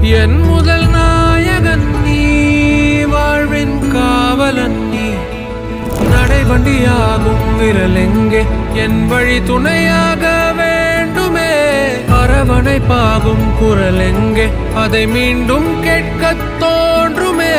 என் முதல் நாயகன் நீ, வாழ்வின் காவலன் நீ. நடைவண்டியாகும் விரல் எங்கே, என் வழி துணையாக வேண்டுமே. அரவணைப்பாகும் குரல் எங்கே, அதை மீண்டும் கேட்கத் தோன்றுமே.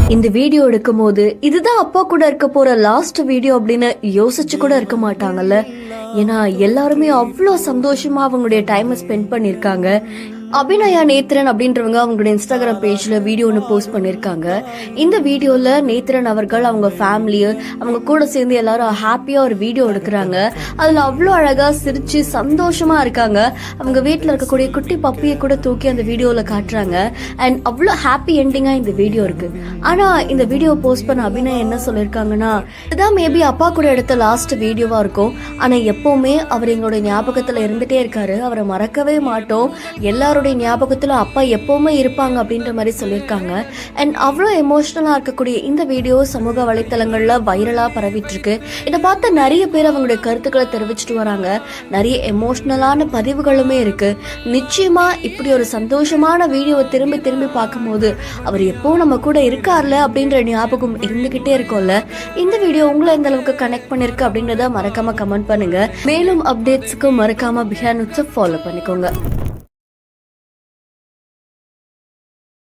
இந்த வீடியோ எடுக்கும் போது இதுதான் அப்பா கூட இருக்க போற லாஸ்ட் வீடியோ அப்படின்னு யோசிச்சு கூட இருக்க மாட்டாங்கல்ல. ஏன்னா எல்லாருமே அவ்வளோ சந்தோஷமா அவங்களுடைய டைமை ஸ்பெண்ட் பண்ணிருக்காங்க. அபிநயா நேத்ரன் அப்படின்றவங்க அவங்களுடைய இன்ஸ்டாகிராம் பேஜ்ல வீடியோ ஒன்று போஸ்ட் பண்ணிருக்காங்க. இந்த வீடியோல நேத்ரன் அவர்கள் அவங்க ஃபேமிலி அவங்க கூட சேர்ந்து எல்லாரும் ஹாப்பியா ஒரு வீடியோ எடுக்கிறாங்க. அதுல அவ்வளோ அழகா சிரிச்சு சந்தோஷமா இருக்காங்க. அவங்க வீட்டுல இருக்கக்கூடிய குட்டி பப்பியை கூட தூக்கி அந்த வீடியோல காட்டுறாங்க. அண்ட் அவ்வளோ ஹாப்பி எண்டிங்கா இந்த வீடியோ இருக்கு. ஆனா இந்த வீடியோ போஸ்ட் பண்ண அபிநயா என்ன சொல்லிருக்காங்கன்னா, இதுதான் மேபி அப்பா கூட எடுத்த லாஸ்ட் வீடியோவா இருக்கும். ஆனா எப்பவுமே அவர் எங்களுடைய ஞாபகத்துல இருந்துட்டே இருக்காரு, அவரை மறக்கவே மாட்டோம், எல்லாரும் ஞாபகத்துல அப்பா எப்பவுமே இருப்பாங்க அப்படின்ற மாதிரி சொல்லியிருக்காங்க. அண்ட் அவ்வளோ எமோஷனலா இருக்கக்கூடிய இந்த வீடியோ சமூக வலைத்தளங்கள்ல வைரலா பரவிட்டு இருக்கு. இதை பார்த்து நிறைய பேர் அவங்களுடைய கருத்துக்களை தெரிவிச்சுட்டு வராங்க. நிறைய எமோஷனலான பதிவுகளுமே இருக்கு. நிச்சயமா இப்படி ஒரு சந்தோஷமான வீடியோவை திரும்பி திரும்பி பார்க்கும்போது அவர் எப்பவும் நம்ம கூட இருக்கார்ல அப்படின்ற ஞாபகம் இருந்துகிட்டே இருக்கும்ல. இந்த வீடியோ உங்களை எந்த அளவுக்கு கனெக்ட் பண்ணிருக்கு அப்படின்றத மறக்காம கமெண்ட் பண்ணுங்க. மேலும் அப்டேட்ஸ்க்கு மறக்காம பிஹேண்ட் ஃபாலோ பண்ணிக்கோங்க.